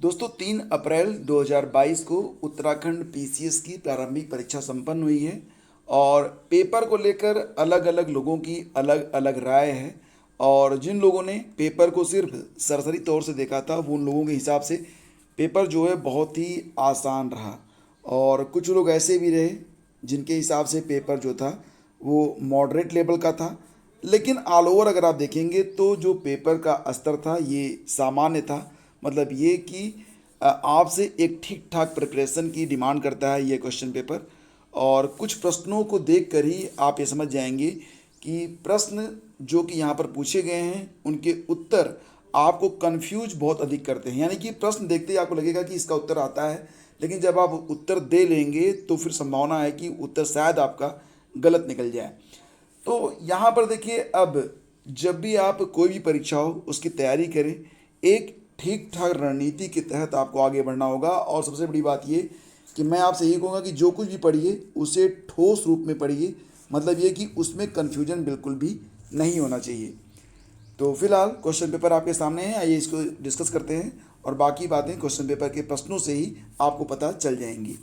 दोस्तों 3 अप्रैल 2022 को उत्तराखंड पीसीएस की प्रारंभिक परीक्षा संपन्न हुई है और पेपर को लेकर अलग अलग लोगों की अलग अलग राय है। और जिन लोगों ने पेपर को सिर्फ सरसरी तौर से देखा था वो उन लोगों के हिसाब से पेपर जो है बहुत ही आसान रहा। और कुछ लोग ऐसे भी रहे जिनके हिसाब से पेपर जो था वो मॉडरेट लेवल का था। लेकिन ऑल ओवर अगर आप देखेंगे तो जो पेपर का स्तर था ये सामान्य था। मतलब ये कि आपसे एक ठीक ठाक प्रिपरेशन की डिमांड करता है ये क्वेश्चन पेपर। और कुछ प्रश्नों को देखकर ही आप ये समझ जाएंगे कि प्रश्न जो कि यहाँ पर पूछे गए हैं उनके उत्तर आपको कंफ्यूज बहुत अधिक करते हैं। यानी कि प्रश्न देखते ही आपको लगेगा कि इसका उत्तर आता है, लेकिन जब आप उत्तर दे लेंगे तो फिर संभावना है कि उत्तर शायद आपका गलत निकल जाए। तो यहाँ पर देखिए, अब जब भी आप कोई भी परीक्षा हो उसकी तैयारी करें, एक ठीक ठाक रणनीति के तहत आपको आगे बढ़ना होगा। और सबसे बड़ी बात ये कि मैं आपसे यही कहूँगा कि जो कुछ भी पढ़िए उसे ठोस रूप में पढ़िए। मतलब ये कि उसमें कन्फ्यूजन बिल्कुल भी नहीं होना चाहिए। तो फिलहाल क्वेश्चन पेपर आपके सामने है, आइए इसको डिस्कस करते हैं और बाकी बातें क्वेश्चन पेपर के प्रश्नों से ही आपको पता चल जाएंगी।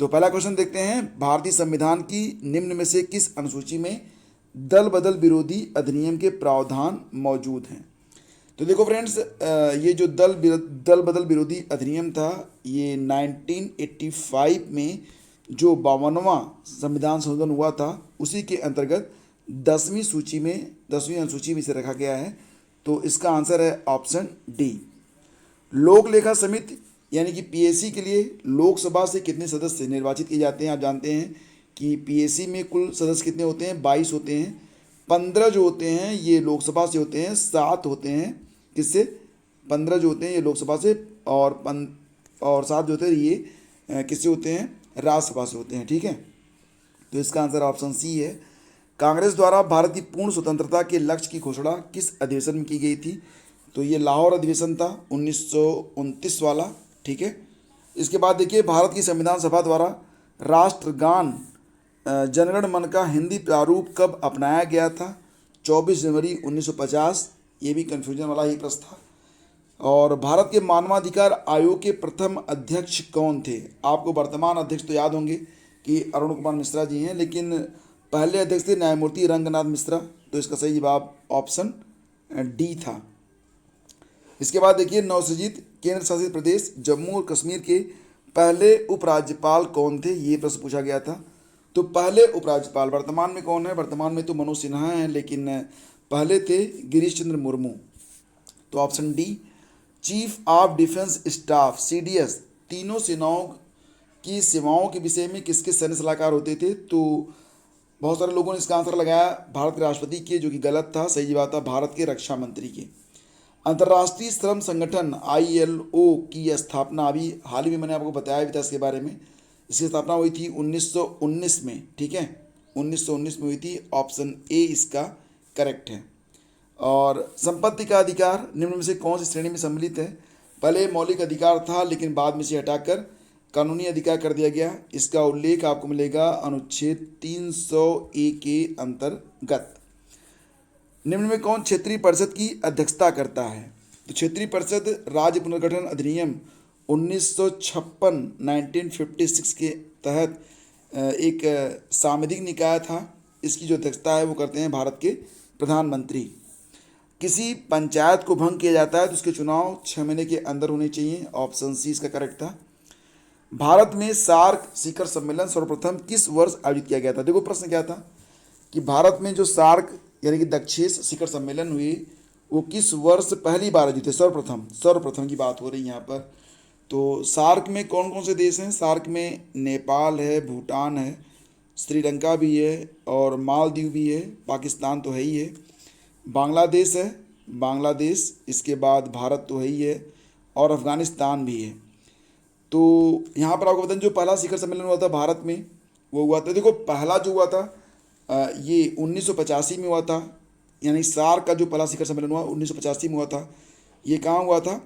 तो पहला क्वेश्चन देखते हैं, भारतीय संविधान की निम्न में से किस अनुसूची में दल बदल विरोधी अधिनियम के प्रावधान मौजूद हैं। तो देखो फ्रेंड्स, ये जो दल बदल विरोधी अधिनियम था ये 1985 में जो 52वां संविधान संशोधन हुआ था उसी के अंतर्गत 10वीं अनुसूची में से रखा गया है। तो इसका आंसर है ऑप्शन डी। लोक लेखा समिति यानी कि पीएससी के लिए लोकसभा से कितने सदस्य निर्वाचित किए जाते हैं। आप जानते हैं कि पीएससी में कुल सदस्य कितने होते हैं, 22 होते हैं। 15 जो होते हैं ये लोकसभा से होते हैं, 7 होते हैं किससे, 15 जो होते हैं ये लोकसभा से, और 7 जो होते हैं ये किससे होते हैं, राज्यसभा से होते हैं। ठीक है, तो इसका आंसर ऑप्शन सी है। कांग्रेस द्वारा भारत की पूर्ण स्वतंत्रता के लक्ष्य की घोषणा किस अधिवेशन में की गई थी। तो ये लाहौर अधिवेशन था 1929 वाला। ठीक है, इसके बाद देखिए, भारत की संविधान सभा द्वारा राष्ट्रगान जनगण मन का हिंदी प्रारूप कब अपनाया गया था। 24 जनवरी 1950। ये भी कन्फ्यूजन वाला ही प्रश्न था। और भारत के मानवाधिकार आयोग के प्रथम अध्यक्ष कौन थे। आपको वर्तमान अध्यक्ष तो याद होंगे कि अरुण कुमार मिश्रा जी हैं, लेकिन पहले अध्यक्ष थे न्यायमूर्ति रंगनाथ मिश्रा। तो इसका सही जवाब ऑप्शन डी था। इसके बाद देखिए, नवसृजित केंद्र शासित प्रदेश जम्मू और कश्मीर के पहले उपराज्यपाल कौन थे, ये प्रश्न पूछा गया था। तो पहले उपराज्यपाल वर्तमान में कौन है, वर्तमान में तो मनोज सिन्हा हैं, लेकिन पहले थे गिरीश चंद्र मुर्मू। तो option D. Chief of defence staff CDS तीनों सेनाओं की सेवाओं के विषय में किसके सैन्य सलाहकार होते थे। तो बहुत सारे लोगों ने इसका आंसर लगाया भारत के राष्ट्रपति के, जो कि गलत था। सही जवाब था भारत के रक्षा मंत्री के। अंतर्राष्ट्रीय श्रम संगठन आईएलओ की स्थापना अभी हाल ही में मैंने आपको बताया भी था इसके बारे में। इसकी स्थापना हुई थी 1919 में। ठीक है, 1919 में हुई थी। ऑप्शन ए इसका करेक्ट है। और संपत्ति का अधिकार निम्न में से कौन सी श्रेणी में सम्मिलित है। पहले मौलिक अधिकार था लेकिन बाद में से हटाकर कानूनी अधिकार कर दिया गया। इसका उल्लेख आपको मिलेगा अनुच्छेद 300A के अंतर्गत। निम्न में कौन क्षेत्रीय परिषद की अध्यक्षता करता है। तो क्षेत्रीय परिषद राज्य पुनर्गठन अधिनियम 1956 1956 के तहत एक सांविधिक निकाय था। इसकी जो अध्यक्षता है वो करते हैं भारत के प्रधानमंत्री। किसी पंचायत को भंग किया जाता है तो उसके चुनाव 6 महीने के अंदर होने चाहिए। ऑप्शन सी इसका करेक्ट था। भारत में सार्क शिखर सम्मेलन सर्वप्रथम किस वर्ष आयोजित किया गया था। देखो प्रश्न क्या था कि भारत में जो सार्क यानी कि दक्षिण शिखर सम्मेलन हुई वो किस वर्ष पहली बार आयोजित है। सर्वप्रथम की बात हो रही है यहाँ पर। तो सार्क में कौन कौन से देश हैं। सार्क में नेपाल है, भूटान है, श्रीलंका भी है और मालदीव भी है, पाकिस्तान तो है ही है, बांग्लादेश है, बांग्लादेश, इसके बाद भारत तो है ही है और अफ़गानिस्तान भी है। तो यहाँ पर आपको बताएं जो पहला शिखर सम्मेलन हुआ था भारत में वो हुआ था, देखो पहला जो हुआ था ये 1985 में हुआ था। यानी सार्क का जो पहला शिखर सम्मेलन हुआ 1985 में हुआ था। ये कहाँ हुआ था,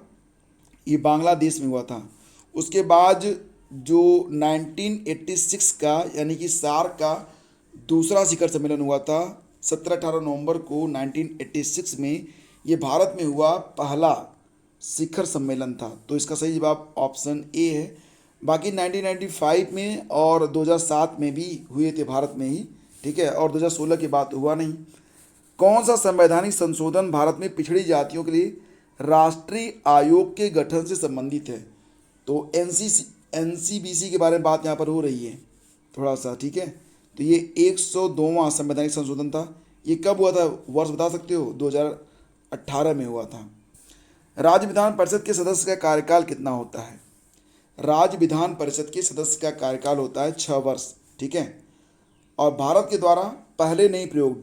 ये बांग्लादेश में हुआ था। उसके बाद जो 1986 का यानी कि सार्क का दूसरा शिखर सम्मेलन हुआ था 17-18 नवंबर को 1986 में, ये भारत में हुआ पहला शिखर सम्मेलन था। तो इसका सही जवाब ऑप्शन ए है। बाकी 1995 में और 2007 में भी हुए थे भारत में ही, ठीक है, और 2016 की बात हुआ नहीं। कौन सा संवैधानिक संशोधन भारत में पिछड़ी जातियों के लिए राष्ट्रीय आयोग के गठन से संबंधित है? तो एनसीबीसी के बारे में बात यहाँ पर हो रही है थोड़ा सा, ठीक है। तो ये 102वां संवैधानिक संशोधन था। ये कब हुआ था, वर्ष बता सकते हो? 2018 में हुआ था। राज्य विधान परिषद के सदस्य का कार्यकाल कितना होता है? राज्य विधान परिषद के सदस्य का कार्यकाल होता है 6 वर्ष, ठीक है। और भारत के द्वारा पहले नई प्रयोग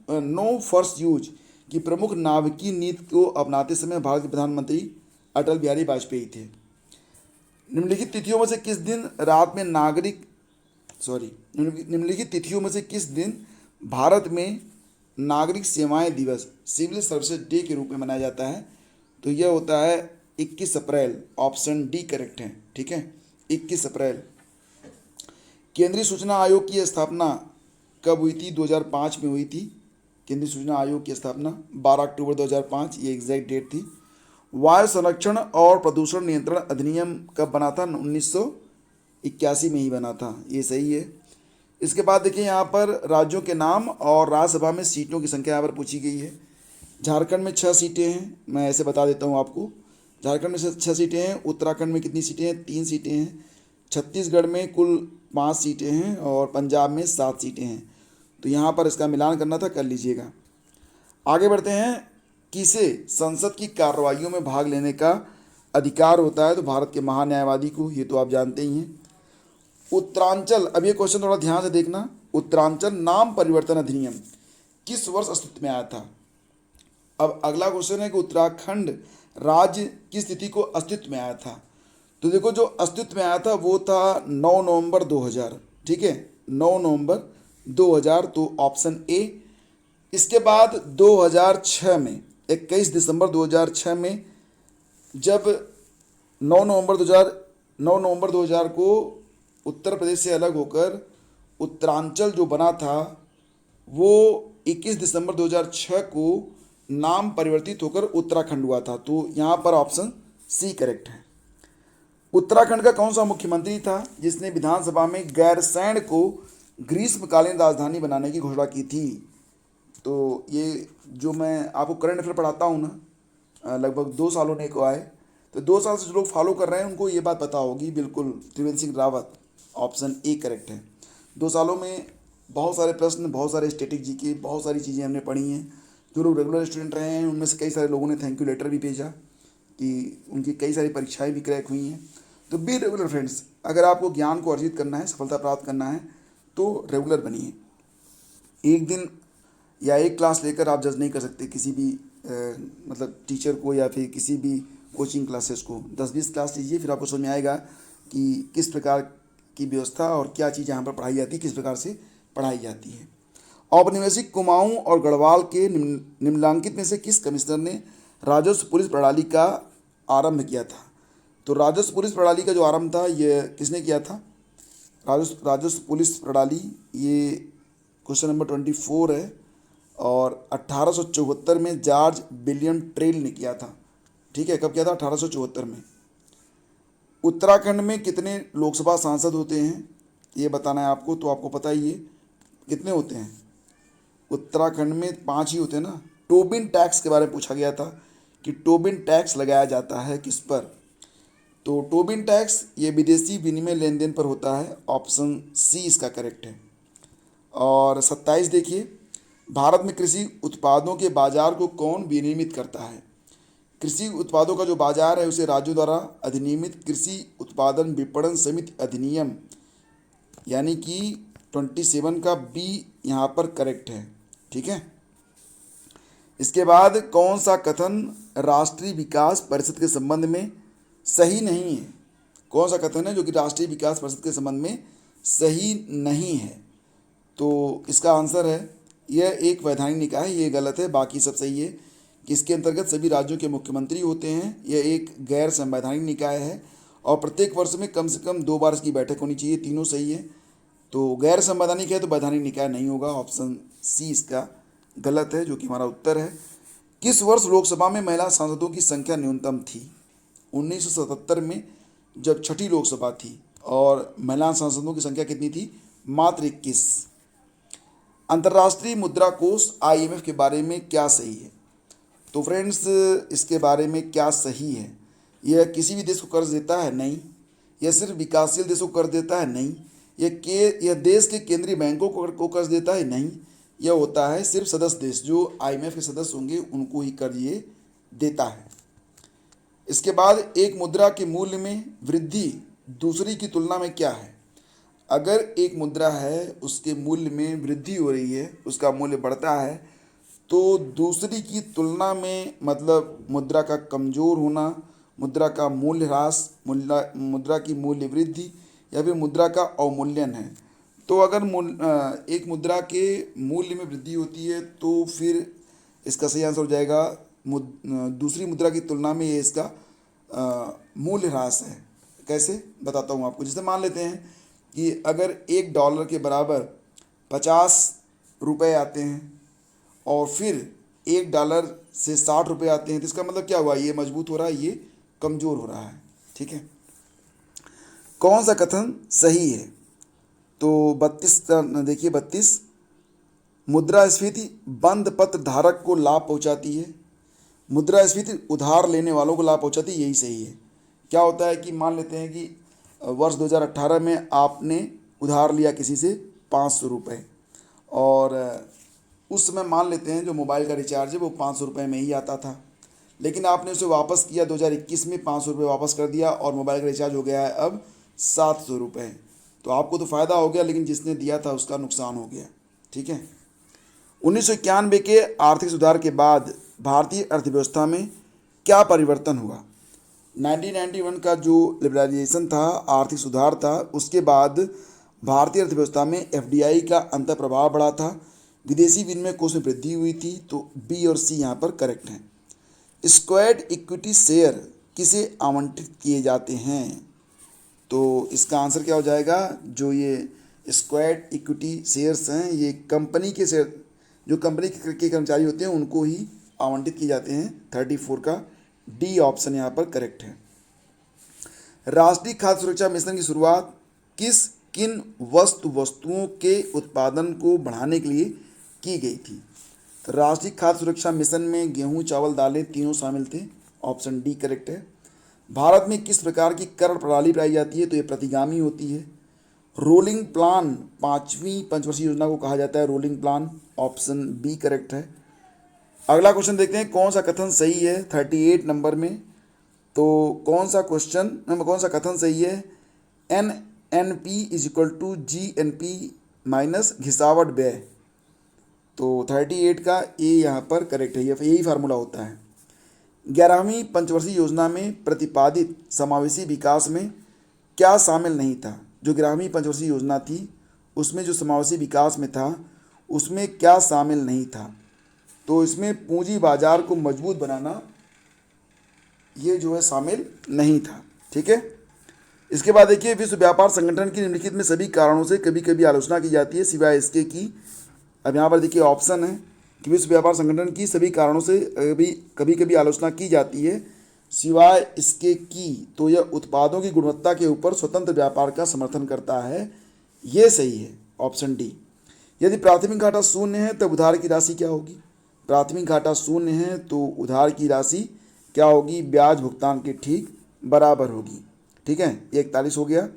नो फर्स्ट यूज की प्रमुख नाभिकीय नीति को अपनाते समय भारत के प्रधानमंत्री अटल बिहारी वाजपेयी थे। निम्नलिखित तिथियों में से किस दिन रात में निम्नलिखित तिथियों में से किस दिन भारत में नागरिक सेवाएं दिवस सिविल सर्विसेज डे के रूप में मनाया जाता है? तो यह होता है 21 अप्रैल। ऑप्शन डी करेक्ट है, ठीक है, 21 अप्रैल। केंद्रीय सूचना आयोग की स्थापना कब हुई थी? 2005 में हुई थी। केंद्रीय सूचना आयोग की स्थापना 12 अक्टूबर 2005, ये एग्जैक्ट डेट थी। वायु संरक्षण और प्रदूषण नियंत्रण अधिनियम कब बना था? 1981 में ही बना था, ये सही है। इसके बाद देखिए यहाँ पर राज्यों के नाम और राज्यसभा में सीटों की संख्या यहाँ पर पूछी गई है। झारखंड में 6 सीटें हैं, मैं ऐसे बता देता हूँ आपको। झारखंड में 6 सीटें हैं। उत्तराखंड में कितनी सीटें हैं? 3 सीटें हैं। छत्तीसगढ़ में कुल 5 सीटें हैं और पंजाब में 7 सीटें हैं। तो यहाँ पर इसका मिलान करना था, कर लीजिएगा। आगे बढ़ते हैं। किसे संसद की कार्रवाइयों में भाग लेने का अधिकार होता है? तो भारत के महान्यायवादी को, ये तो आप जानते ही हैं। उत्तरांचल, अब ये क्वेश्चन थोड़ा ध्यान से देखना। उत्तरांचल नाम परिवर्तन अधिनियम किस वर्ष अस्तित्व में आया था? अब अगला क्वेश्चन है कि उत्तराखंड राज्य की स्थिति को अस्तित्व में आया था। तो देखो, जो अस्तित्व में आया था वो था 9 नवंबर 2000, ठीक है, 9 नवंबर 2000, तो ऑप्शन ए। इसके बाद 2006 में 21 दिसंबर 2006 में जब 9 नवंबर 2000 को उत्तर प्रदेश से अलग होकर उत्तरांचल जो बना था, वो 21 दिसंबर 2006 को नाम परिवर्तित होकर उत्तराखंड हुआ था। तो यहाँ पर ऑप्शन सी करेक्ट है। उत्तराखंड का कौन सा मुख्यमंत्री था जिसने विधानसभा में गैरसैंण को ग्रीष्मकालीन राजधानी बनाने की घोषणा की थी? तो ये जो मैं आपको करंट अफेयर पढ़ाता हूँ ना, लगभग 2 साल होने को आए, तो 2 साल से जो लोग फॉलो कर रहे हैं उनको ये बात पता होगी बिल्कुल। Trivendra Singh Rawat, option A correct है। 2 सालों में बहुत सारे प्रश्न, बहुत सारे स्टैटिक जी के, बहुत सारी चीज़ें हमने पढ़ी हैं। जो लोग रेगुलर स्टूडेंट रहे हैं उनमें से कई सारे लोगों ने थैंक यू लेटर भी भेजा कि उनकी कई सारी परीक्षाएं भी क्रैक हुई हैं। तो बी रेगुलर फ्रेंड्स, अगर आपको ज्ञान को अर्जित करना है, सफलता प्राप्त करना है, तो रेगुलर बनिए। एक दिन या एक क्लास लेकर आप जज नहीं कर सकते किसी भी मतलब टीचर को या फिर किसी भी कोचिंग क्लासेस को। 10-20 क्लास लीजिए, फिर आपको समझ में आएगा कि किस प्रकार की व्यवस्था और क्या चीज़ यहाँ पर पढ़ाई जाती है, किस प्रकार से पढ़ाई जाती है। औपनिवेशिक कुमाऊं और गढ़वाल के निम्नलिखित में से किस कमिश्नर ने राजस्व पुलिस प्रणाली का आरंभ किया था? तो राजस्व पुलिस प्रणाली का जो आरंभ था ये किसने किया था? राजस्व पुलिस प्रणाली, ये क्वेश्चन नंबर 24 है, और 1874 में जॉर्ज विलियम ट्रेल ने किया था, ठीक है। कब किया था? 1874 में। उत्तराखंड में कितने लोकसभा सांसद होते हैं ये बताना है आपको, तो आपको पता ही है कितने होते हैं। उत्तराखंड में 5 ही होते हैं ना। टोबिन टैक्स के बारे में पूछा गया था कि टोबिन टैक्स लगाया जाता है किस पर? तो टोबिन टैक्स ये विदेशी विनिमय लेन देन पर होता है। ऑप्शन सी इसका करेक्ट है। और 27 देखिए, भारत में कृषि उत्पादों के बाजार को कौन विनियमित करता है? कृषि उत्पादों का जो बाजार है उसे राज्यों द्वारा अधिनियमित कृषि उत्पादन विपणन समिति अधिनियम, यानी कि 27 का बी यहाँ पर करेक्ट है, ठीक है। इसके बाद कौन सा कथन राष्ट्रीय विकास परिषद के संबंध में सही नहीं है? कौन सा कथन है जो कि राष्ट्रीय विकास परिषद के संबंध में सही नहीं है? तो इसका आंसर है यह एक वैधानिक निकाय है, ये गलत है, बाकी सब सही है। कि इसके अंतर्गत सभी राज्यों के मुख्यमंत्री होते हैं। यह एक गैर संवैधानिक निकाय है और प्रत्येक वर्ष में कम से कम 2 बार इसकी बैठक होनी चाहिए। तीनों सही है। तो गैर संवैधानिक है तो वैधानिक निकाय नहीं होगा। ऑप्शन सी इसका गलत है, जो कि हमारा उत्तर है। किस वर्ष लोकसभा में महिला सांसदों की संख्या न्यूनतम थी? 1977 में, जब छठी लोकसभा थी और महिला सांसदों की संख्या कितनी थी? मात्र 21। अंतर्राष्ट्रीय मुद्रा कोष IMF के बारे में क्या सही है? तो फ्रेंड्स, इसके बारे में क्या सही है? यह किसी भी देश को कर्ज देता है? नहीं। यह सिर्फ विकासशील देशों को कर्ज देता है? नहीं। यह देश के केंद्रीय बैंकों को कर्ज देता है? नहीं। यह होता है सिर्फ सदस्य देश, जो IMF के सदस्य होंगे उनको ही कर्ज ये देता है। इसके बाद एक मुद्रा के मूल्य में वृद्धि दूसरी की तुलना में क्या है? अगर एक मुद्रा है उसके मूल्य में वृद्धि हो रही है, उसका मूल्य बढ़ता है, तो दूसरी की तुलना में मतलब मुद्रा का कमज़ोर होना, मुद्रा का मूल्य ह्रास, मुद्रा की मूल्य वृद्धि या फिर मुद्रा का अवमूल्यन है। तो अगर एक मुद्रा के मूल्य में वृद्धि होती है तो फिर इसका सही आंसर हो जाएगा दूसरी मुद्रा की तुलना में ये इसका मूल्य ह्रास है। कैसे बताता हूँ आपको। जैसे मान लेते हैं कि अगर $1 के बराबर 50 रुपये आते हैं और फिर $1 से 60 रुपये आते हैं, तो इसका मतलब क्या हुआ? ये मजबूत हो रहा है, ये कमज़ोर हो रहा है। ठीक है। कौन सा कथन सही है? तो 32 देखिए 32, मुद्रास्फीति बंद पत्र धारक को लाभ पहुंचाती है, मुद्रास्फीति उधार लेने वालों को लाभ पहुंचाती है, यही सही है। क्या होता है कि मान लेते हैं कि वर्ष 2018 में आपने उधार लिया किसी से 500 रुपये, और उस समय मान लेते हैं जो मोबाइल का रिचार्ज है वो 500 रुपये में ही आता था, लेकिन आपने उसे वापस किया 2021 में, 500 रुपये वापस कर दिया और मोबाइल का रिचार्ज हो गया है अब 700 रुपये। तो आपको तो फ़ायदा हो गया, लेकिन जिसने दिया था उसका नुकसान हो गया। ठीक है। 1991 के आर्थिक सुधार के बाद भारतीय अर्थव्यवस्था में क्या परिवर्तन हुआ? 1991 का जो लिबरलाइजेशन था, आर्थिक सुधार था, उसके बाद भारतीय अर्थव्यवस्था में FDI का अंतर प्रभाव बढ़ा था, विदेशी विनिमय कोष में वृद्धि हुई थी। तो B और C यहाँ पर करेक्ट हैं। स्क्वायर्ड इक्विटी शेयर किसे आवंटित किए जाते हैं? तो इसका आंसर क्या हो जाएगा? जो ये स्क्वायर्ड इक्विटी शेयर्स हैं, ये कंपनी के शेयर, जो कंपनी के कर्मचारी होते हैं उनको ही आवंटित किए जाते हैं। 34 का D ऑप्शन यहाँ पर करेक्ट है। राष्ट्रीय खाद्य सुरक्षा मिशन की शुरुआत किन वस्तुओं के उत्पादन को बढ़ाने के लिए की गई थी? तो राष्ट्रीय खाद्य सुरक्षा मिशन में गेहूं, चावल, दालें तीनों शामिल थे। ऑप्शन D करेक्ट है। भारत में किस प्रकार की कर प्रणाली पाई जाती है? तो ये प्रतिगामी होती है। रोलिंग प्लान 5वीं पंचवर्षीय योजना को कहा जाता है rolling plan. Option B correct है। अगला क्वेश्चन देखते हैं, कौन सा कथन सही है 38 नंबर में। तो कौन सा कथन सही है? NNP = GNP माइनस घिसावट व्यय। तो 38 का A यहाँ पर करेक्ट है, यही फार्मूला होता है। 11वीं पंचवर्षीय योजना में प्रतिपादित समावेशी विकास में क्या शामिल नहीं था? जो 11वीं पंचवर्षीय योजना थी उसमें जो समावेशी विकास में था उसमें क्या शामिल नहीं था? तो इसमें पूंजी बाजार को मजबूत बनाना ये जो है शामिल नहीं था। ठीक है। इसके बाद देखिए, विश्व व्यापार संगठन की निम्नलिखित में सभी कारणों से कभी कभी आलोचना की जाती है सिवाय इसके कि। अब यहाँ पर देखिए ऑप्शन है कि विश्व व्यापार संगठन की सभी कारणों से कभी कभी आलोचना की जाती है सिवाय इसके कि। तो यह उत्पादों की गुणवत्ता के ऊपर स्वतंत्र व्यापार का समर्थन करता है, ये सही है। Option D। यदि प्राथमिक घाटा शून्य है तब उधार की राशि क्या होगी? प्राथमिक घाटा शून्य है तो उधार की राशि क्या होगी? ब्याज भुगतान के ठीक बराबर होगी। ठीक है, 41 हो गया।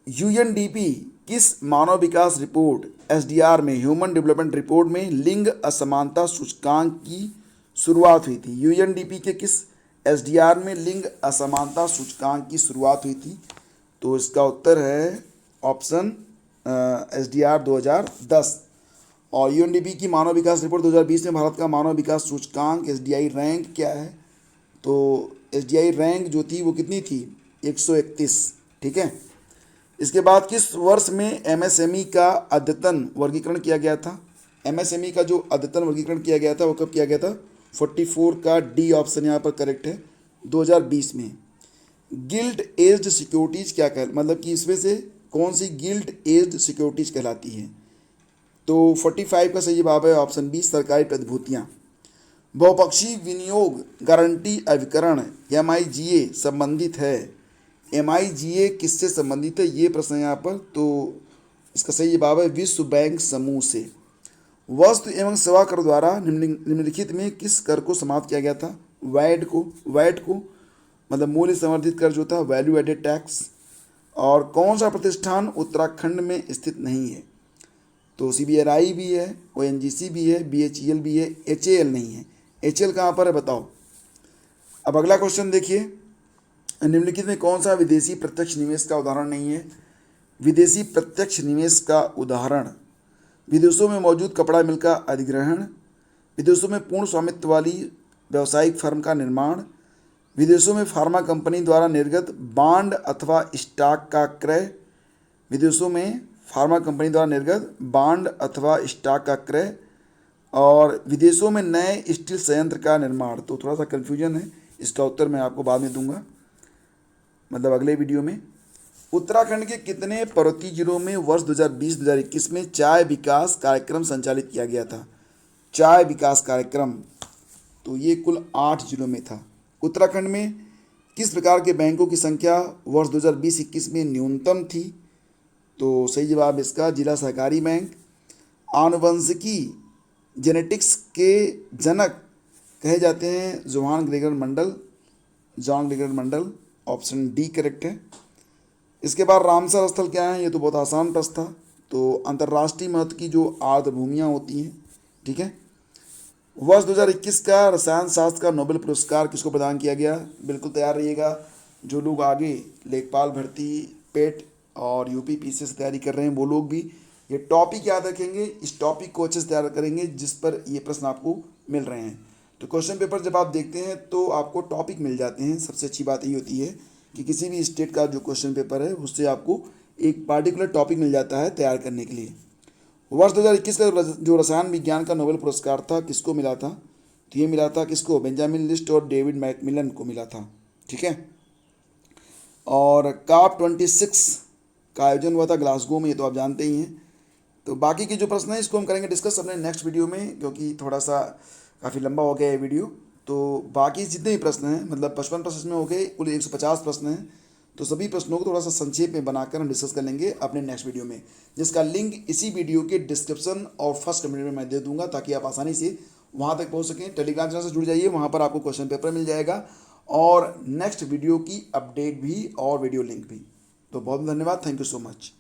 UNDP किस मानव विकास रिपोर्ट SDR में, ह्यूमन डेवलपमेंट रिपोर्ट में लिंग असमानता सूचकांक की शुरुआत हुई थी? UNDP के किस SDR में लिंग असमानता सूचकांक की शुरुआत हुई थी? तो इसका उत्तर है ऑप्शन SDR 2010। और UNDP की मानव विकास रिपोर्ट 2020 में भारत का मानव विकास सूचकांक SDI रैंक क्या है? तो SDI रैंक जो थी वो कितनी थी? 131। ठीक है। इसके बाद किस वर्ष में MSME का अद्यतन वर्गीकरण किया गया था? MSME का जो अद्यतन वर्गीकरण किया गया था वो कब किया गया था? 44 का D ऑप्शन यहाँ पर करेक्ट है, 2020 में। गिल्ट एज्ड सिक्योरिटीज़ क्या मतलब कि इसमें से कौन सी गिल्ट एज्ड सिक्योरिटीज़ कहलाती है? तो 45 का सही जवाब है ऑप्शन B, सरकारी प्रतिभूतियाँ। बहुपक्षीय विनियोग गारंटी अभिकरण MIGA संबंधित है। MIGA किससे संबंधित है, ये प्रश्न है यहाँ पर। तो इसका सही जवाब है विश्व बैंक समूह से। वस्तु एवं सेवा कर द्वारा निम्नलिखित में किस कर को समाप्त किया गया था? वैट को मतलब मूल्य संवर्धित कर जो था, वैल्यू एडेड टैक्स। और कौन सा प्रतिष्ठान उत्तराखंड में स्थित नहीं है? तो CBRI भी है, ONGC भी है, BHEL भी है, HAL नहीं है। HAL कहाँ पर है बताओ। अब अगला क्वेश्चन देखिए, निम्नलिखित में कौन सा विदेशी प्रत्यक्ष निवेश का उदाहरण नहीं है? विदेशी प्रत्यक्ष निवेश का उदाहरण, विदेशों में मौजूद कपड़ा मिल का अधिग्रहण, विदेशों में पूर्ण स्वामित्व वाली व्यावसायिक फर्म का निर्माण, विदेशों में फार्मा कंपनी द्वारा निर्गत बांड अथवा स्टॉक का क्रय, विदेशों में फार्मा कंपनी द्वारा निर्गत बांड अथवा स्टॉक का क्रय, और विदेशों में नए स्टील संयंत्र का निर्माण। तो थोड़ा सा कन्फ्यूजन है, इसका उत्तर मैं आपको बाद में दूंगा, मतलब अगले वीडियो में। उत्तराखंड के कितने पर्वतीय जिलों में वर्ष 2020-2021 में चाय विकास कार्यक्रम संचालित किया गया था? चाय विकास कार्यक्रम, तो ये कुल 8 जिलों में था। उत्तराखंड में किस प्रकार के बैंकों की संख्या वर्ष 2020-21 में न्यूनतम थी? तो सही जवाब इसका जिला सहकारी बैंक। आनुवंशिकी जेनेटिक्स के जनक कहे जाते हैं जॉन ग्रेगर मंडल, ऑप्शन डी करेक्ट है। इसके बाद रामसर स्थल क्या है? ये तो बहुत आसान प्रश्न था। तो अंतर्राष्ट्रीय महत्व की जो आर्द्र भूमियाँ होती हैं, ठीक है। वर्ष 2021 का रसायन शास्त्र का नोबेल पुरस्कार किसको प्रदान किया गया? बिल्कुल तैयार रहिएगा। जो लोग आगे लेखपाल भर्ती, पेट और UPPC से तैयारी कर रहे हैं वो लोग भी ये टॉपिक याद रखेंगे, इस टॉपिक को अच्छे से तैयार करेंगे जिस पर ये प्रश्न आपको मिल रहे हैं। तो क्वेश्चन पेपर जब आप देखते हैं तो आपको टॉपिक मिल जाते हैं। सबसे अच्छी बात ये होती है कि किसी भी स्टेट का जो क्वेश्चन पेपर है उससे आपको एक पार्टिकुलर टॉपिक मिल जाता है तैयार करने के लिए। वर्ष 2021 का जो रसायन विज्ञान का नोबेल पुरस्कार था किसको मिला था? तो ये मिला था किसको? बेंजामिन लिस्ट और डेविड मैकमिलन को मिला था, ठीक है। और COP26 का आयोजन हुआ था ग्लासगो में, ये तो आप जानते ही हैं। तो बाकी के जो प्रश्न हैं इसको हम करेंगे डिस्कस अपने नेक्स्ट वीडियो में, क्योंकि थोड़ा सा काफ़ी लंबा हो गया ये वीडियो। तो बाकी जितने भी प्रश्न हैं, मतलब 55 प्रश्न में हो गए, कुल 150 प्रश्न हैं। तो सभी प्रश्नों को थोड़ा सा संक्षेप में बनाकर हम डिस्कस कर लेंगे अपने नेक्स्ट वीडियो में, जिसका लिंक इसी वीडियो के डिस्क्रिप्शन और फर्स्ट कमेंट में मैं दे दूंगा, ताकि आप आसानी से वहाँ तक पहुँच सकें। टेलीग्राम चैनल से जुड़ जाइए, वहाँ पर आपको क्वेश्चन पेपर मिल जाएगा और नेक्स्ट वीडियो की अपडेट भी और वीडियो लिंक भी। तो बहुत धन्यवाद, थैंक यू सो मच।